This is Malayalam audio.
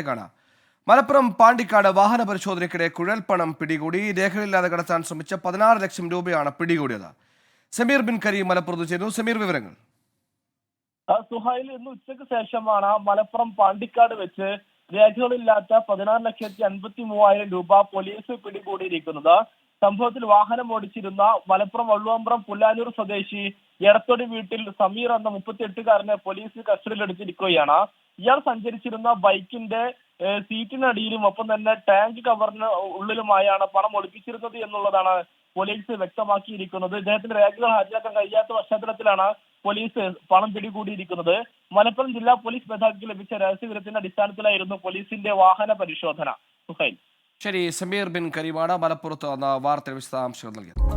കാണാം. മലപ്പുറം പാണ്ടിക്കാട് വാഹന പരിശോധനയ്ക്കിടെ കുഴൽപ്പണം പിടികൂടി. രേഖകളില്ലാതെ കടത്താൻ ശ്രമിച്ച 16 ലക്ഷം രൂപയാണ് പിടികൂടിയത്. സമീർ ബിൻ കരീം മലപ്പുറത്ത് ചേരുന്നു. സമീർ, വിവരങ്ങൾ. സുഹൈൽ, ഇന്ന് ഉച്ചയ്ക്ക് ശേഷമാണ് മലപ്പുറം പാണ്ടിക്കാട് വെച്ച് രേഖകളില്ലാത്ത 16,53,000 രൂപ പോലീസ് പിടികൂടിയിരിക്കുന്നത്. സംഭവത്തിൽ വാഹനം ഓടിച്ചിരുന്ന മലപ്പുറം വള്ളുവമ്പ്രം പുല്ലാനൂർ സ്വദേശി എടത്തൊടി വീട്ടിൽ സമീർ എന്ന 38-കാരനെ പോലീസ് കസ്റ്റഡിയിലെടുത്തിരിക്കുകയാണ്. ഇയാൾ സഞ്ചരിച്ചിരുന്ന ബൈക്കിന്റെ സീറ്റിനടിയിലും ഒപ്പം തന്നെ ടാങ്ക് കവറിന് ഉള്ളിലുമായാണ് പണം ഒളിപ്പിച്ചിരുന്നത് എന്നുള്ളതാണ് പോലീസ് വ്യക്തമാക്കിയിരിക്കുന്നത്. ഇദ്ദേഹത്തിന്റെ രേഖകൾ ഹാജരാക്കാൻ കഴിയാത്ത പശ്ചാത്തലത്തിലാണ് പോലീസ് പണം പിടികൂടിയിരിക്കുന്നത്. മലപ്പുറം ജില്ലാ പോലീസ് മേധാവിക്ക് ലഭിച്ച രഹസ്യവിവരത്തിന്റെ അടിസ്ഥാനത്തിലായിരുന്നു പോലീസിന്റെ വാഹന പരിശോധന. സുഹൈൽ, ശരി, സമീർ ബിൻ കരീമാണ് മലപ്പുറത്ത് വാർത്തയുടെ വിശദാംശങ്ങൾ നൽകിയത്.